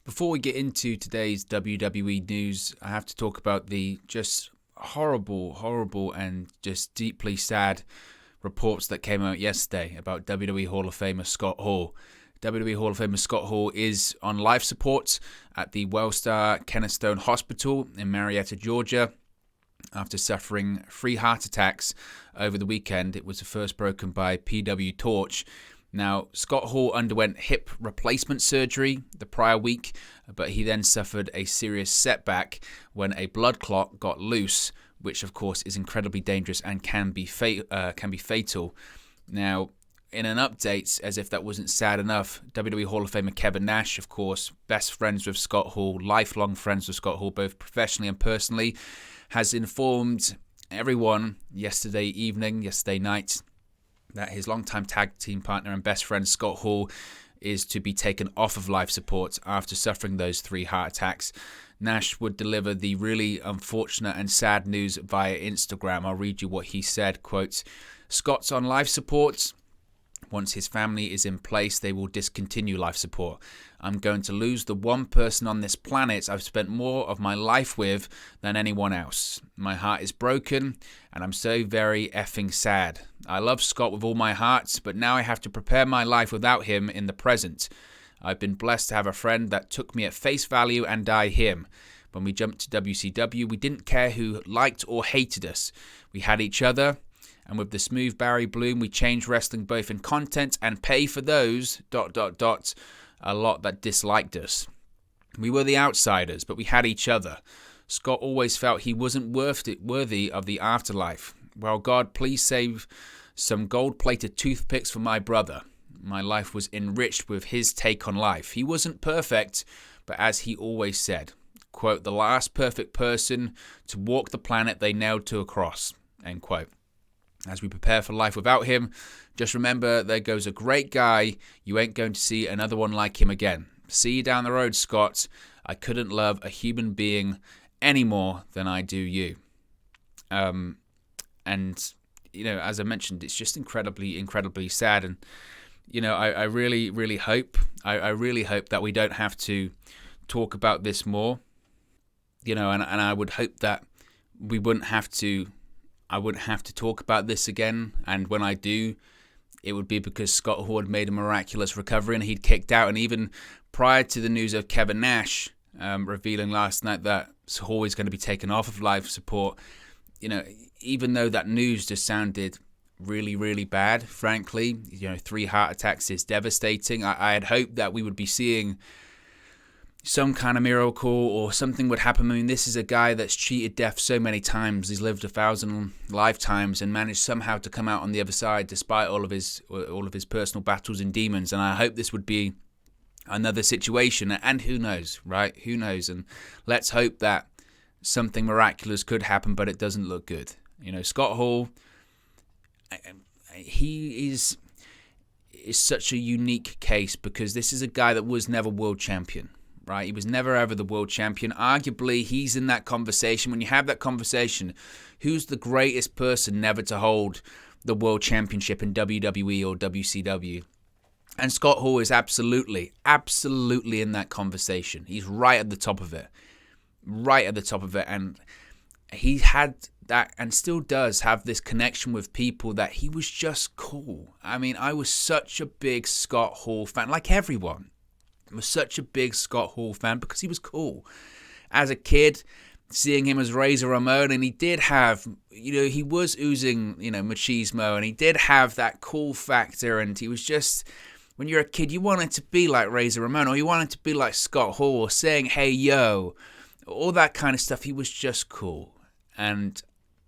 Before we get into today's WWE news, I have to talk about the just horrible, and just deeply sad reports that came out yesterday about WWE Hall of Famer Scott Hall. WWE Hall of Famer Scott Hall is on life support at the Wellstar Kennestone Hospital in Marietta, Georgia, after suffering 3 heart attacks over the weekend. It was the first broken by PW Torch. Now, Scott Hall underwent hip replacement surgery the prior week, but he then suffered a serious setback when a blood clot got loose, which of course is incredibly dangerous and can be fatal. Now, in an update, as if that wasn't sad enough, WWE Hall of Famer Kevin Nash, of course, best friends with Scott Hall, lifelong friends with Scott Hall, both professionally and personally, has informed everyone yesterday night, that his longtime tag team partner and best friend Scott Hall is to be taken off of life support after suffering those 3 heart attacks. Nash would deliver the really unfortunate and sad news via Instagram. I'll read you what he said, quote, "Scott's on life support. Once his family is in place, they will discontinue life support. I'm going to lose the one person on this planet I've spent more of my life with than anyone else. My heart is broken, and I'm so very effing sad. I love Scott with all my heart, but now I have to prepare my life without him in the present. I've been blessed to have a friend that took me at face value, and I him. When we jumped to WCW, we didn't care who liked or hated us. We had each other. And with the smooth Barry Bloom, we changed wrestling both in content and pay for those, a lot that disliked us. We were the outsiders, but we had each other. Scott always felt he wasn't worthy of the afterlife. Well, God, please save some gold-plated toothpicks for my brother. My life was enriched with his take on life. He wasn't perfect, but as he always said, quote, the last perfect person to walk the planet they nailed to a cross, end quote. As we prepare for life without him, just remember there goes a great guy. You ain't going to see another one like him again. See you down the road, Scott. I couldn't love a human being any more than I do you." And, you know, as I mentioned, it's just incredibly sad. And, you know, I really hope that we don't have to talk about this more, you know, and I would hope that I wouldn't have to talk about this again, and when I do, it would be because Scott Hall had made a miraculous recovery and he'd kicked out. And even prior to the news of Kevin Nash revealing last night that Hall is going to be taken off of life support, you know, even though that news just sounded really bad, frankly, you know, 3 heart attacks is devastating. I had hoped that we would be seeing some kind of miracle or something would happen. I mean, this is a guy that's cheated death so many times. He's lived 1,000 lifetimes and managed somehow to come out on the other side despite all of his personal battles and demons. And I hope this would be another situation. And who knows, right? Who knows? And let's hope that something miraculous could happen, but it doesn't look good. You know, Scott Hall, he is such a unique case because this is a guy that was never world champion. Right, he was never ever the world champion. Arguably, he's in that conversation. When you have that conversation, who's the greatest person never to hold the world championship in WWE or WCW? And Scott Hall is absolutely in that conversation. He's right at the top of it. And he had that and still does have this connection with people that he was just cool. I mean, I was such a big Scott Hall fan, like everyone. I was such a big Scott Hall fan because he was cool. As a kid, seeing him as Razor Ramon, and he did have, you know, he was oozing, you know, machismo, and he did have that cool factor, and he was just, when you're a kid, you wanted to be like Razor Ramon, or you wanted to be like Scott Hall, or saying, hey, yo, all that kind of stuff. He was just cool. And,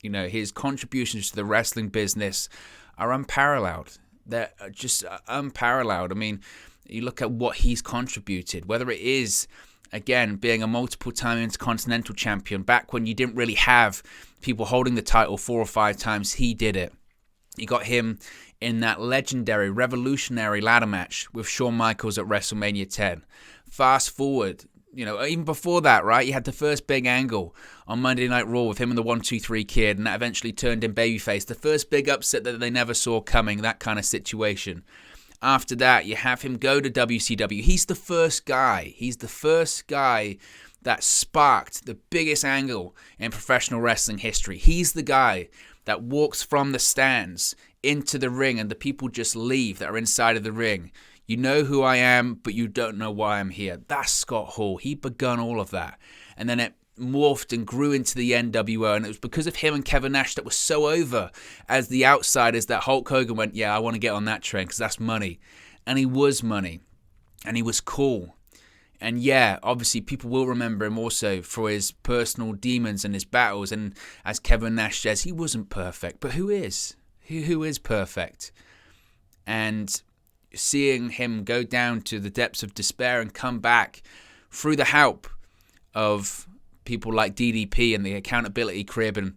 you know, his contributions to the wrestling business are unparalleled. They're just unparalleled. I mean, you look at what he's contributed, whether it is, again, being a multiple-time Intercontinental Champion. Back when you didn't really have people holding the title 4 or 5 times, he did it. You got him in that legendary, revolutionary ladder match with Shawn Michaels at WrestleMania 10. Fast forward, you know, even before that, right, you had the first big angle on Monday Night Raw with him and the 1-2-3 Kid, and that eventually turned him babyface. The first big upset that they never saw coming, that kind of situation. After that, you have him go to WCW. He's the first guy. He's the first guy that sparked the biggest angle in professional wrestling history. He's the guy that walks from the stands into the ring and the people just leave that are inside of the ring. You know who I am, but you don't know why I'm here. That's Scott Hall. He begun all of that. And then it morphed and grew into the NWO, and it was because of him and Kevin Nash that was so over as the outsiders that Hulk Hogan went, yeah, I want to get on that train because that's money. And he was money, and he was cool. And yeah, obviously people will remember him also for his personal demons and his battles, and as Kevin Nash says, he wasn't perfect, but who is? Who is perfect? And seeing him go down to the depths of despair and come back through the help of people like DDP and the accountability crib and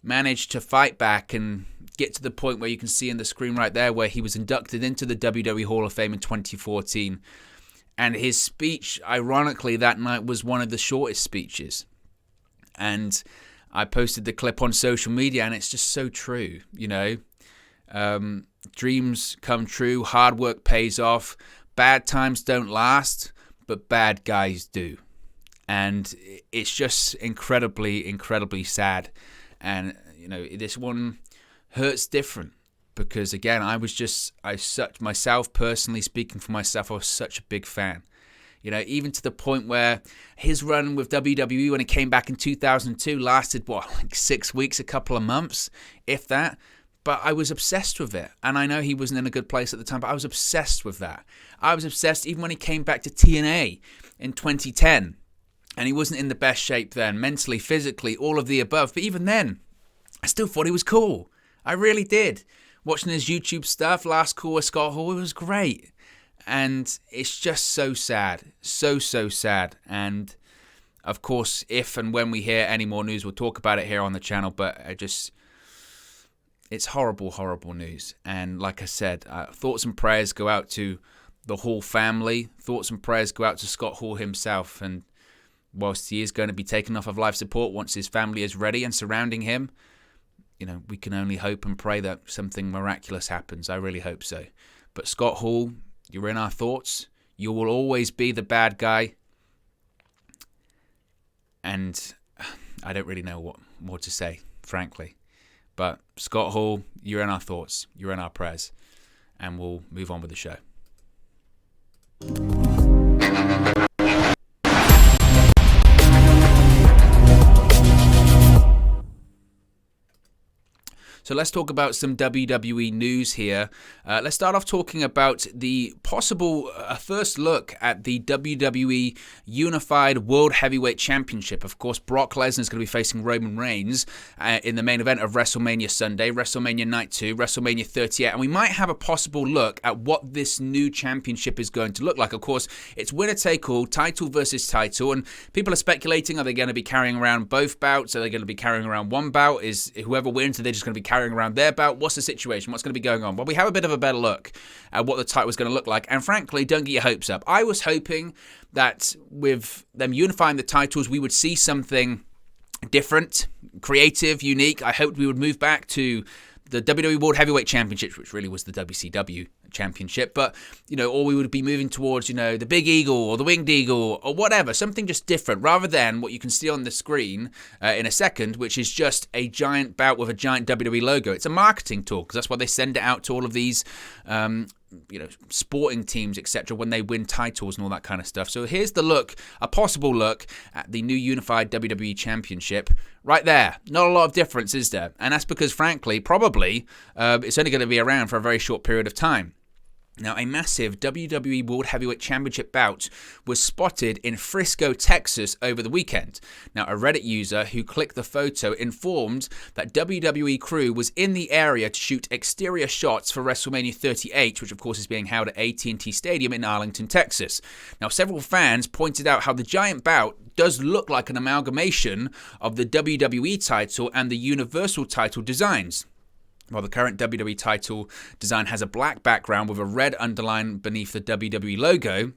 managed to fight back and get to the point where you can see in the screen right there where he was inducted into the WWE Hall of Fame in 2014. And his speech, ironically, that night was one of the shortest speeches. And I posted the clip on social media, and it's just so true, you know. Dreams come true, hard work pays off, bad times don't last, but bad guys do. And it's just incredibly, incredibly sad. And, you know, this one hurts different because, again, myself personally speaking for myself, I was such a big fan. You know, even to the point where his run with WWE when he came back in 2002 lasted, like 6 weeks, a couple of months, if that. But I was obsessed with it. And I know he wasn't in a good place at the time, but I was obsessed with that. I was obsessed even when he came back to TNA in 2010. And he wasn't in the best shape then, mentally, physically, all of the above. But even then, I still thought he was cool. I really did. Watching his YouTube stuff, Last Call with Scott Hall, it was great. And it's just so sad. So sad. And, of course, if and when we hear any more news, we'll talk about it here on the channel. But it's horrible, horrible news. And like I said, thoughts and prayers go out to the Hall family. Thoughts and prayers go out to Scott Hall himself. And whilst he is going to be taken off of life support once his family is ready and surrounding him, you know, we can only hope and pray that something miraculous happens. I really hope so. But Scott Hall, you're in our thoughts. You will always be the bad guy. And I don't really know what more to say, frankly. But Scott Hall, you're in our thoughts. You're in our prayers. And we'll move on with the show. So let's talk about some WWE news here. Let's start off talking about the possible first look at the WWE Unified World Heavyweight Championship. Of course, Brock Lesnar is going to be facing Roman Reigns in the main event of WrestleMania Sunday, WrestleMania Night 2, WrestleMania 38. And we might have a possible look at what this new championship is going to look like. Of course, it's winner take all, title versus title. And people are speculating, are they going to be carrying around both bouts? Are they going to be carrying around one bout? Is whoever wins, are they just going to be carrying around their bout? What's the situation? What's going to be going on? Well, we have a bit of a better look at what the title is going to look like. And frankly, don't get your hopes up. I was hoping that with them unifying the titles, we would see something different, creative, unique. I hoped we would move back to the WWE World Heavyweight Championship, which really was the WCW Championship, but, you know, or we would be moving towards, you know, the Big Eagle or the Winged Eagle or whatever, something just different, rather than what you can see on the screen in a second, which is just a giant bout with a giant WWE logo. It's a marketing tool, because that's why they send it out to all of these sporting teams, etc., when they win titles and all that kind of stuff. So here's the look, a possible look at the new Unified WWE Championship right there. Not a lot of difference, is there? And that's because, frankly, probably it's only going to be around for a very short period of time. Now, a massive WWE World Heavyweight Championship bout was spotted in Frisco, Texas over the weekend. Now, a Reddit user who clicked the photo informed that WWE crew was in the area to shoot exterior shots for WrestleMania 38, which of course is being held at AT&T Stadium in Arlington, Texas. Now, several fans pointed out how the giant bout does look like an amalgamation of the WWE title and the Universal title designs. While the current WWE title design has a black background with a red underline beneath the WWE logo,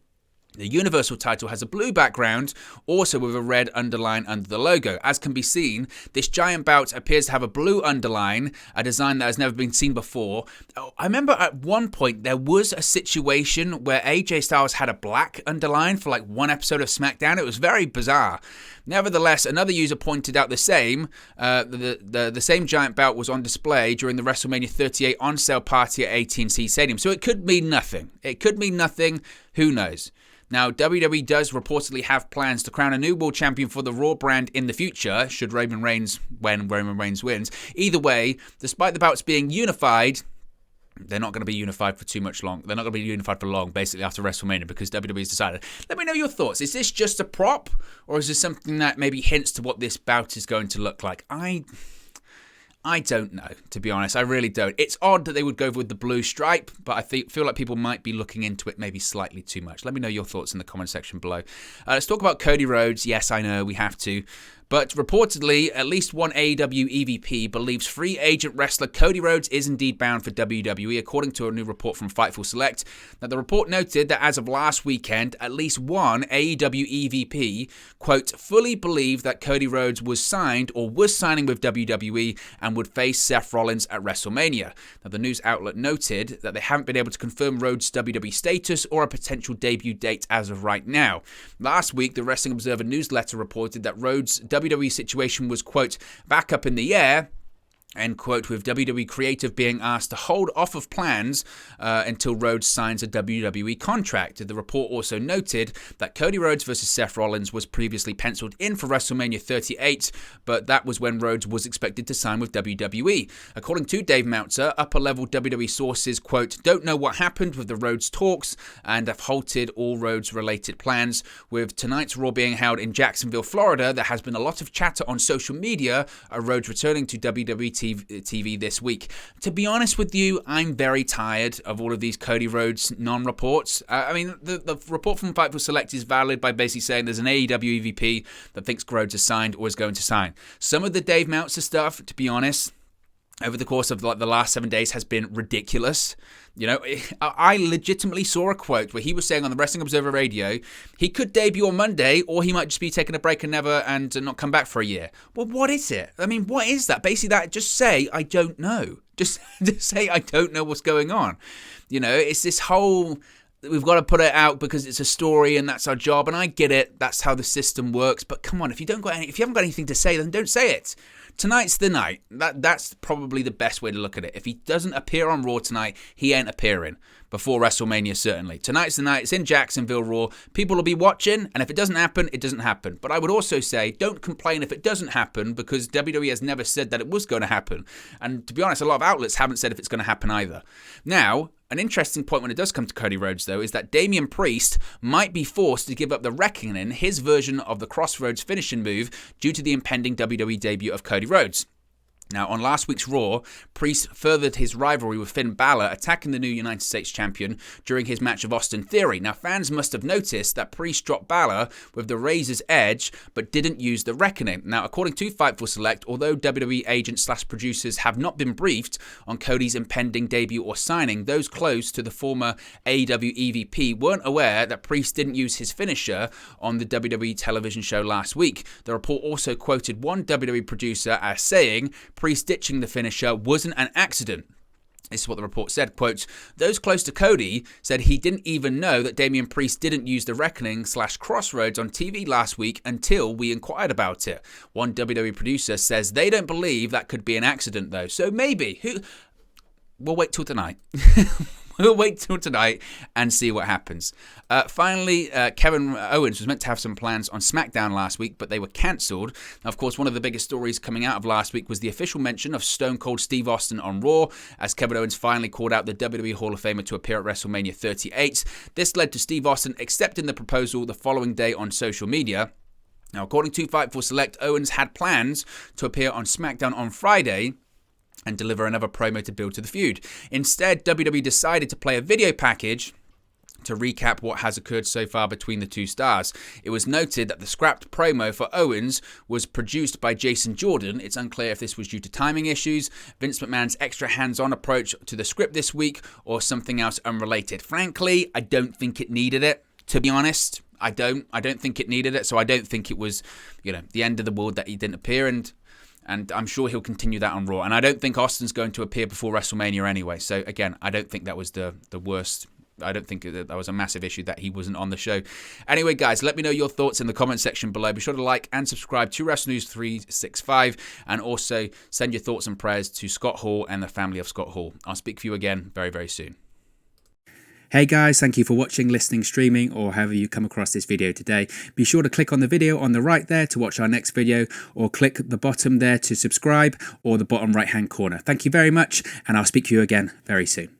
The Universal title has a blue background, also with a red underline under the logo. As can be seen, this giant belt appears to have a blue underline, a design that has never been seen before. I remember at one point there was a situation where AJ Styles had a black underline for like one episode of SmackDown. It was very bizarre. Nevertheless, another user pointed out the same. The same giant belt was on display during the WrestleMania 38 on-sale party at AT&T Stadium. So it could mean nothing. It could mean nothing. Who knows? Now, WWE does reportedly have plans to crown a new world champion for the Raw brand in the future, when Roman Reigns wins. Either way, despite the belts being unified, they're not going to be unified for too much long. They're not going to be unified for long, basically, after WrestleMania, because WWE's decided. Let me know your thoughts. Is this just a prop, or is this something that maybe hints to what this bout is going to look like? I don't know, to be honest. I really don't. It's odd that they would go with the blue stripe, but I feel like people might be looking into it maybe slightly too much. Let me know your thoughts in the comment section below. Let's talk about Cody Rhodes. Yes, I know, we have to. But reportedly, at least one AEW EVP believes free agent wrestler Cody Rhodes is indeed bound for WWE, according to a new report from Fightful Select. Now, the report noted that as of last weekend, at least one AEW EVP, quote, fully believed that Cody Rhodes was signed or was signing with WWE and would face Seth Rollins at WrestleMania. Now, the news outlet noted that they haven't been able to confirm Rhodes' WWE status or a potential debut date as of right now. Last week, the Wrestling Observer newsletter reported that Rhodes' WWE situation was, quote, back up in the air, end quote, with WWE Creative being asked to hold off of plans until Rhodes signs a WWE contract. The report also noted that Cody Rhodes versus Seth Rollins was previously penciled in for WrestleMania 38, but that was when Rhodes was expected to sign with WWE. According to Dave Meltzer, upper-level WWE sources, quote, don't know what happened with the Rhodes talks and have halted all Rhodes-related plans. With tonight's Raw being held in Jacksonville, Florida, there has been a lot of chatter on social media of Rhodes returning to WWE TV this week. To be honest with you, I'm very tired of all of these Cody Rhodes non-reports. I mean, the report from Fightful Select is valid by basically saying there's an AEW EVP that thinks Rhodes is signed or is going to sign. Some of the Dave Meltzer stuff, to be honest, over the course of like the last 7 days has been ridiculous. You know, I legitimately saw a quote where he was saying on the Wrestling Observer Radio, he could debut on Monday, or he might just be taking a break and not come back for a year. Well, what is it? I mean, what is that? Basically, that just say, I don't know. Just say, I don't know what's going on. You know, it's this whole, we've got to put it out because it's a story and that's our job. And I get it. That's how the system works. But come on, if you haven't got anything to say, then don't say it. Tonight's the night. That's probably the best way to look at it. If he doesn't appear on Raw tonight, he ain't appearing. Before WrestleMania, certainly. Tonight's the night. It's in Jacksonville, Raw. People will be watching, and if it doesn't happen, it doesn't happen. But I would also say, don't complain if it doesn't happen, because WWE has never said that it was going to happen. And to be honest, a lot of outlets haven't said if it's going to happen either. Now, an interesting point when it does come to Cody Rhodes, though, is that Damian Priest might be forced to give up the Reckoning, his version of the Crossroads finishing move, due to the impending WWE debut of Cody Rhodes. Now, on last week's Raw, Priest furthered his rivalry with Finn Balor, attacking the new United States champion during his match of Austin Theory. Now, fans must have noticed that Priest dropped Balor with the Razor's Edge, but didn't use the Reckoning. Now, according to Fightful Select, although WWE agents/producers have not been briefed on Cody's impending debut or signing, those close to the former AEW EVP weren't aware that Priest didn't use his finisher on the WWE television show last week. The report also quoted one WWE producer as saying, Priest ditching the finisher wasn't an accident. This is what the report said, quote, those close to Cody said he didn't even know that Damian Priest didn't use the Reckoning/Crossroads on TV last week until we inquired about it. One WWE producer says they don't believe that could be an accident, though. So maybe. We'll wait till tonight. We'll wait till tonight and see what happens. Finally, Kevin Owens was meant to have some plans on SmackDown last week, but they were cancelled. Now, of course, one of the biggest stories coming out of last week was the official mention of Stone Cold Steve Austin on Raw, as Kevin Owens finally called out the WWE Hall of Famer to appear at WrestleMania 38. This led to Steve Austin accepting the proposal the following day on social media. Now, according to Fightful Select, Owens had plans to appear on SmackDown on Friday and deliver another promo to build to the feud. Instead, WWE decided to play a video package to recap what has occurred so far between the two stars. It was noted that the scrapped promo for Owens was produced by Jason Jordan. It's unclear if this was due to timing issues, Vince McMahon's extra hands-on approach to the script this week, or something else unrelated. Frankly, I don't think it needed it. To be honest, I don't think it needed it. So I don't think it was, the end of the world that he didn't appear, and I'm sure he'll continue that on Raw. And I don't think Austin's going to appear before WrestleMania anyway. So again, I don't think that was the worst. I don't think that was a massive issue that he wasn't on the show. Anyway, guys, let me know your thoughts in the comment section below. Be sure to like and subscribe to Wrestle News 365, and also send your thoughts and prayers to Scott Hall and the family of Scott Hall. I'll speak for you again very, very soon. Hey guys, thank you for watching, listening, streaming, or however you come across this video today. Be sure to click on the video on the right there to watch our next video, or click the bottom there to subscribe, or the bottom right hand corner. Thank you very much, and I'll speak to you again very soon.